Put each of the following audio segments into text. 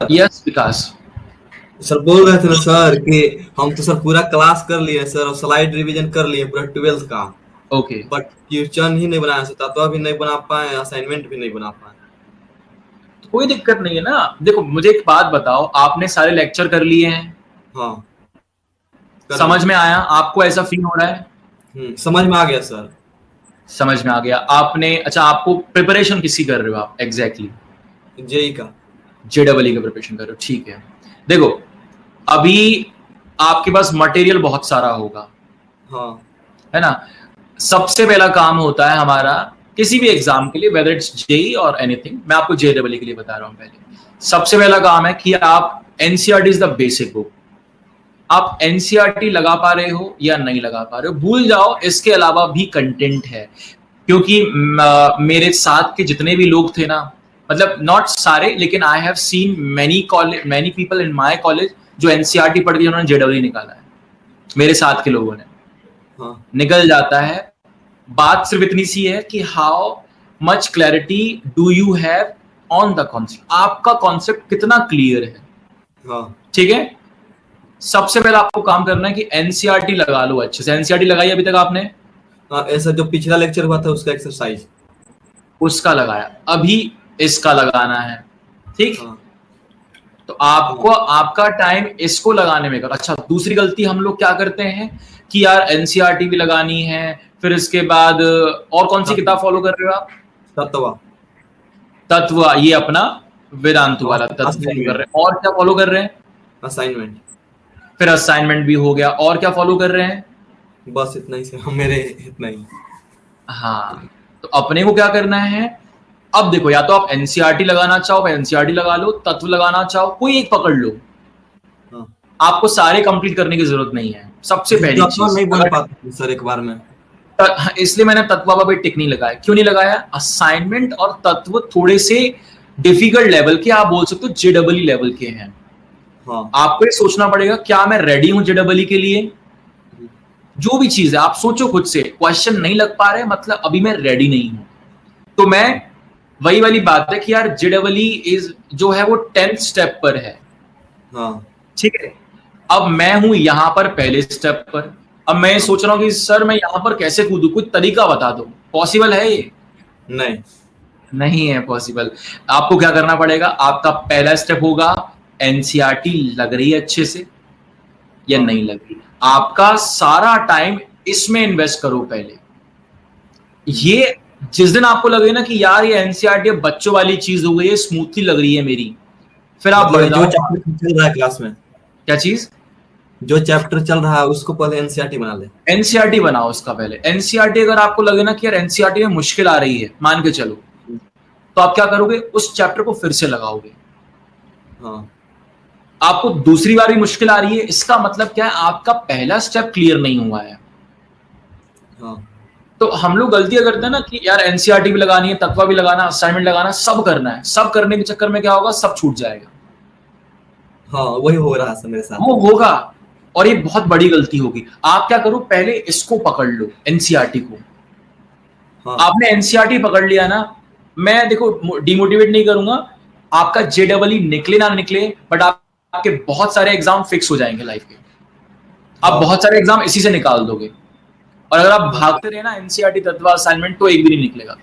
Yes विकास। Sir बोल रहे थे ना सर कि हम तो सर पूरा क्लास कर लिए सर और स्लाइड रिवीजन कर लिए पूरा 12th का, ओके बट क्वेश्चन ही नहीं बनाया सर, तत्व भी नहीं बना पाए, असाइनमेंट भी नहीं बना पाए। तो कोई दिक्कत नहीं है ना। देखो मुझे एक बात बताओ, आपने सारे लेक्चर कर लिए हैं? हाँ कर समझ लिए। में आया? आपको ऐसा फील हो रहा है? समझ में आ गया सर। समझ में आ गया। आपने अच्छा, आपको प्रिपरेशन किसकी कर रहे हो आप एग्जैक्टली? जेई का। जेडबलई का प्रिपरेशन कर रहे हो, ठीक है। देखो अभी आपके पास मटेरियल बहुत सारा होगा, हाँ है ना। सबसे पहला काम होता है हमारा किसी भी एग्जाम के लिए, वेदर इट्स जेई और एनीथिंग, मैं आपको जेडबलई के लिए बता रहा हूं। पहले सबसे पहला काम है कि आप NCERT is the basic book. आप एनसीईआरटी लगा पा रहे हो या नहीं लगा पा रहे हो, भूल जाओ, इसके अलावा भी कंटेंट है। क्योंकि मेरे साथ के जितने भी लोग थे ना, मतलब नॉट सारे, लेकिन I have seen many people in my college जो एनसीईआरटी पढ़ के उन्होंने जेडबलई निकाला है, मेरे साथ के लोगों ने। हाँ निकल जाता है। बात सिर्फ इतनी सी है कि how much clarity do you have on the concept, आपका कॉन्सेप्ट कितना क्लियर है। हाँ ठीक है, सबसे पहले आपको काम करना है कि एनसीईआरटी लगा लो अच्छे से। एनसीईआरटी लगाई अभी तक आपने? हाँ, ऐसा जो पिछला लेक्चर हुआ था उसका एक्सरसाइज उसका लगाया, अभी इसका लगाना है। ठीक, हाँ तो आपको आपका टाइम इसको लगाने में कर। अच्छा, दूसरी गलती हम लोग क्या करते हैं कि यार एनसीईआरटी भी लगानी है, फिर इसके बाद और कौन सी किताब फॉलो कर रहे हो आप? तत्व तत्व, ये अपना वेदांतु वाला तत्व फॉलो कर रहे हैं। और क्या फॉलो कर रहे हैं? असाइनमेंट। फिर असाइनमेंट भी हो गया, और क्या फॉलो कर रहे हैं? बस इतना ही सर, मेरे इतना ही। हाँ, तो अपने को क्या करना है? अब देखो, या तो आप एनसीईआरटी लगाना चाहो एनसीईआरटी लगा लो, तत्व लगाना चाहो कोई एक पकड़ लो। हाँ। आपको सारे कंप्लीट करने की जरूरत नहीं है। सबसे पहली चीज नहीं बन पाता सर एक बार में, इसलिए मैंने तत्व पर टिक नहीं लगाया। क्यों नहीं लगाया? असाइनमेंट और तत्व थोड़े से डिफिकल्ट लेवल के, आप बोल सकते हो जेडबलई लेवल के हैं। हाँ आपको ये सोचना पड़ेगा, क्या मैं रेडी हूं जेडबलई के लिए? जो भी चीज है आप सोचो खुद से, क्वेश्चन नहीं लग पा रहे मतलब अभी मैं रेडी नहीं हूं। तो मैं वही वाली बात है कि यार जेडबलई इज जो है वो 10th स्टेप पर है। हाँ ठीक है, अब मैं हूं यहां पर पहले स्टेप पर। अब मैं सोच रहा हूं कि सर मैं यहां पर कैसे कूदूं, कुछ तरीका बता दो। पॉसिबल है ये? नहीं नहीं है पॉसिबल। आपको क्या करना पड़ेगा? आपका पहला स्टेप होगा एनसीईआरटी लग रही है अच्छे से या हाँ नहीं लग रही। आपका सारा टाइम इसमें इन्वेस्ट करो पहले। ये जिस दिन आपको लगे ना कि यार ये एनसीईआरटी बच्चों वाली चीज हो गई है, स्मूथली लग रही है मेरी, फिर आप बढ़ मतलब जो जाओ। चैप्टर चल रहा है क्लास में, क्या चीज? जो चैप्टर चल रहा है उसको पहले एनसीईआरटी बना ले। एनसीईआरटी बनाओ उसका पहले। एनसीईआरटी अगर आपको लगे ना कि यार एनसीईआरटी में मुश्किल आ रही है, मान के चलो, तो आप क्या करोगे? उस चैप्टर को फिर से लगाओगे। हाँ आपको दूसरी बार भी मुश्किल आ रही है, इसका मतलब क्या है? आपका पहला स्टेप क्लियर नहीं हुआ है। हाँ तो हम लोग गलतियां करते हैं ना कि यार एनसीईआरटी भी लगानी है, तत्वा भी लगाना, असाइनमेंट लगाना, सब करना है। सब करने के चक्कर में क्या होगा? सब छूट जाएगा। हाँ वही हो रहा है सर मेरे साथ। वो होगा, और ये बहुत बड़ी गलती होगी। आप क्या करो, पहले इसको पकड़ लो, एनसीईआरटी को। हाँ आपने एनसीईआरटी पकड़ लिया ना, मैं देखो डिमोटिवेट नहीं करूंगा, आपका जेडबलई निकले ना निकले, बट आपके बहुत सारे एग्जाम फिक्स हो जाएंगे लाइफ के। आप हाँ बहुत सारे एग्जाम इसी से निकाल दोगे। और अगर आप हाँ भागते रहे ना एनसीईआरटी तत्व असाइनमेंट, तो एक भी नहीं निकलेगा।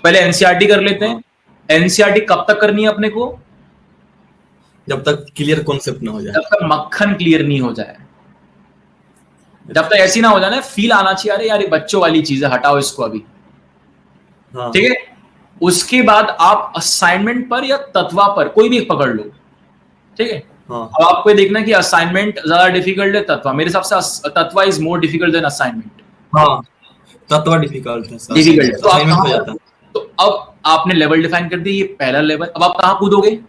पहले एनसीईआरटी कर लेते हाँ। हैं। एनसीईआरटी कब तक करनी है अपने को? जब तक क्लियर कॉन्सेप्ट ना हो जाए। जब तक मक्खन क्लियर नहीं हो जाए, जब तक ऐसी ना हो जाए ना, फील आना चाहिए अरे यार ये बच्चों वाली चीज है, हटाओ इसको अभी। हाँ ठीक है, उसके बाद आप असाइनमेंट पर या तत्वा पर कोई भी पकड़ लो। ठीक है, हाँ अब आपको ये देखना है कि असाइनमेंट ज्यादा डिफिकल्ट है तत्वा। मेरे हिसाब से तत्वा is more difficult than assignment. हाँ तत्व डिफिकल्ट है सर, डिफिकल्ट, तो आप असाइनमेंट हो कहां, जाता है। तो अब आपने लेवल डिफाइन कर दिया, ये पहला लेवल। अब आप कहां कूदोगे?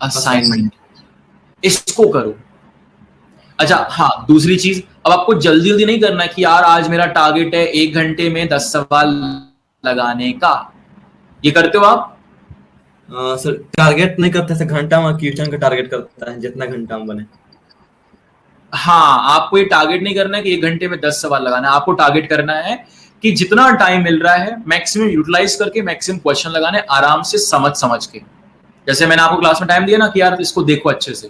असाइनमेंट। इसको करो। अच्छा हाँ, दूसरी चीज, अब आपको जल्दी जल्दी नहीं करना है कि यार आज मेरा टारगेट है 1 घंटे में 10 सवाल लगाने का। ये करते हो आप? सर टारगेट नहीं करते सर, घंटा में क्वेश्चन का टारगेट करता है, जितना घंटा में बने। हाँ, आपको ये टारगेट नहीं करना है कि 1 घंटे में 10 सवाल लगाना है। आपको टारगेट करना है कि जितना टाइम मिल रहा है मैक्सिमम यूटिलाइज करके मैक्सिमम क्वेश्चन लगाने, आराम से समझ समझ के। जैसे मैंने आपको क्लास में टाइम दिया ना कि यार इसको देखो अच्छे से,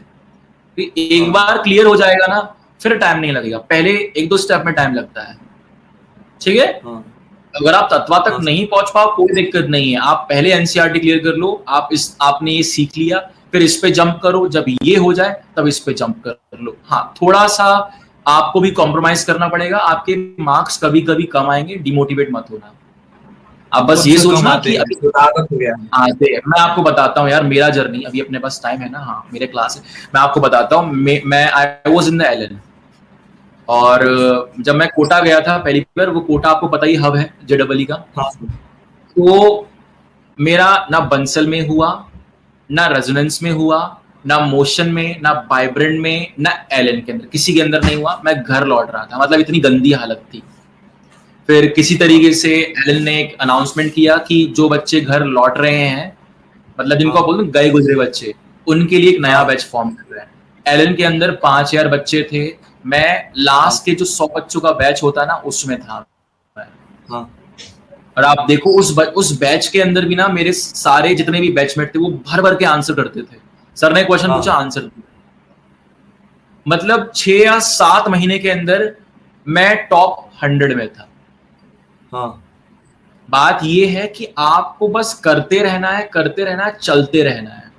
एक हाँ। बार क्लियर हो जाएगा ना फिर टाइम नहीं लगेगा, पहले 1-2 स्टेप में टाइम लगता है, ठीक है। हाँ। अगर आप तत्वा तक हाँ। नहीं पहुंच पाओ कोई दिक्कत नहीं है, आप पहले एनसीईआरटी क्लियर कर लो, आपने ये सीख लिया, फिर इस पे जंप करो, जब ये हो जाए तब इस पे जंप कर लो। हाँ, थोड़ा सा आपको भी कॉम्प्रोमाइज करना पड़ेगा, आपके मार्क्स कभी कभी कम आएंगे, डिमोटिवेट मत होना। आप बस ये सोचना कि अभी आदत हो गया है। आते, मैं आपको बताता हूँ यार मेरा जर्नी, अभी अपने पास टाइम है ना, हाँ मेरे क्लास है, मैं आपको बताता हूँ। मैं I was in the Allen, और जब मैं कोटा गया था पहली बार, वो कोटा आपको पता ही हब है जेडब्ल्यू का, हाँ। तो मेरा ना बंसल में हुआ, ना रेजोनेंस में हुआ, ना मोशन में, ना वाइब्रेंट में, ना एलएन के अंदर, किसी के अंदर नहीं हुआ। मैं घर लौट रहा था, मतलब इतनी गंदी हालत थी। फिर किसी तरीके से एलन ने एक अनाउंसमेंट किया कि जो बच्चे घर लौट रहे हैं, मतलब जिनको आप बोलते हैं गए गुजरे बच्चे, उनके लिए एक नया बैच फॉर्म कर रहे हैं। एलन के अंदर 5000 बच्चे थे, मैं लास्ट के जो 100 बच्चों का बैच होता है ना उसमें था। हाँ। और आप देखो उस बैच के अंदर भी ना मेरे सारे जितने भी बैचमेट थे वो भर भर के आंसर करते थे। सर ने क्वेश्चन पूछा, आंसर दिया। मतलब 6 या 7 महीने के अंदर मैं टॉप 100 में था। हाँ। बात ये है कि आपको बस करते रहना है, करते रहना है, चलते रहना है।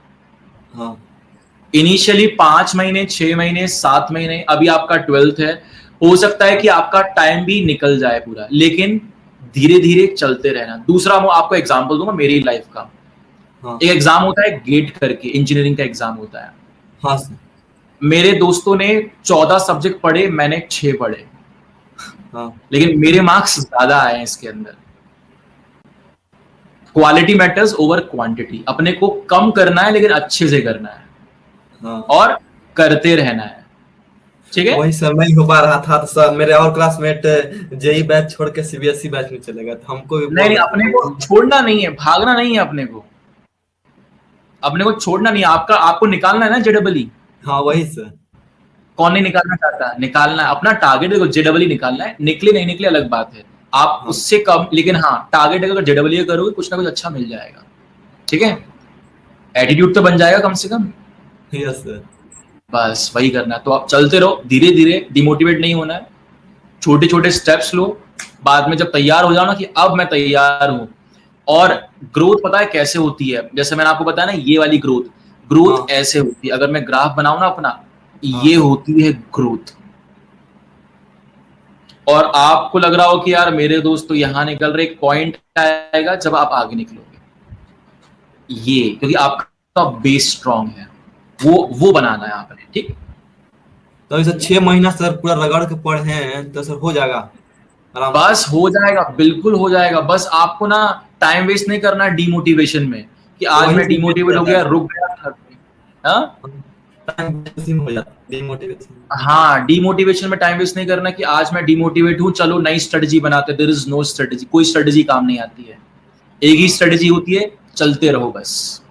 हाँ। इनिशियली 5 महीने, 6 महीने, 7 महीने, अभी आपका 12th है, हो सकता है कि आपका टाइम भी निकल जाए पूरा, लेकिन धीरे धीरे चलते रहना। दूसरा मैं आपको एग्जांपल दूंगा मेरी लाइफ का। हाँ। एक एग्जाम होता है गेट करके, इंजीनियरिंग का एग्जाम होता है। हाँ सर। मेरे दोस्तों ने 14 सब्जेक्ट पढ़े, मैंने 6 पढ़े, हाँ। लेकिन मेरे मार्क्स ज्यादा आए हैं इसके अंदर। क्वालिटी मैटर्स ओवर क्वांटिटी, अपने को कम करना है लेकिन अच्छे से करना है। हाँ। और करते रहना है, ठीक है। वही सर नहीं हो पा रहा था, तो सर मेरे और क्लासमेट जेई बैच छोड़ के सीबीएसई बैच में चले गए, तो हमको भी नहीं, अपने को छोड़ना नहीं है, भागना नहीं है, अपने को छोड़ना नहीं है। आपको निकालना है ना जेडब्ल्यू। हाँ वही सर। कौन नहीं निकालना चाहता, निकालना है अपना टारगेट। देखो जेडब्ल्यू निकालना है, निकले नहीं निकले अलग बात है, आप हाँ। उससे कम, लेकिन हाँ टारगेट अगर जेडब्ल्यू करोगे कुछ ना कुछ अच्छा मिल जाएगा, ठीक है। एटीट्यूड तो बन जाएगा कम से कम। Yes sir. बस वही करना है। तो आप चलते रहो धीरे धीरे, डिमोटिवेट नहीं होना है, छोटे छोटे स्टेप्स लो। बाद में जब तैयार हो जाओ ना कि अब मैं तैयार हूं, और ग्रोथ पता है कैसे होती है, जैसे मैंने आपको बताया ना ये वाली ग्रोथ हाँ। ऐसे होती है। अगर मैं ग्राफ बनाऊं ना अपना, हाँ। ये होती है ग्रोथ। और आपको लग रहा हो कि यार मेरे दोस्त तो यहां निकल रहे, एक पॉइंट आएगा जब आप आगे निकलोगे, ये क्योंकि आपका बेस स्ट्रांग है, वो बनाना है आपने, ठीक। तो इसे 6 महीना सर पूरा रगड़ के पढ़े हैं तो सर हो जाएगा आराम से। बस हो जाएगा, बिल्कुल हो जाएगा। बस आपको ना टाइम वेस्ट नहीं करना है डिमोटिवेशन में, कि आज वही मैं से वेस्ट डिमोटिवेट हो जाता गया, है रुक गया, थक गया। हाँ? टाइम वेस्टिंग हो जाता है, डिमोटिवेशन। हाँ, डिमोटिवेशन में टाइम वेस्ट नहीं करना कि आज मैं डिमोटिवेट हूं, चलो नई स्ट्रेटजी बनाते। देयर इज नो स्ट्रेटजी, कोई स्ट्रेटजी काम नहीं आती है। एक ही स्ट्रेटजी होती है, चलते रहो बस।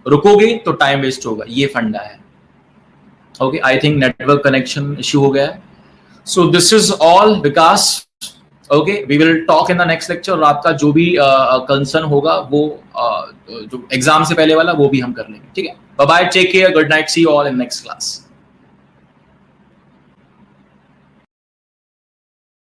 रुकोगे तो टाइम वेस्ट होगा, ये फंडा है। Okay, I think network connection issue हो गया है। So this is all Vikas. Okay, we will talk in the next lecture. और आपका जो भी कंसर्न होगा वो जो एग्जाम से पहले वाला वो भी हम कर लेंगे, ठीक है। Bye bye, take care, good night, see you all in next class.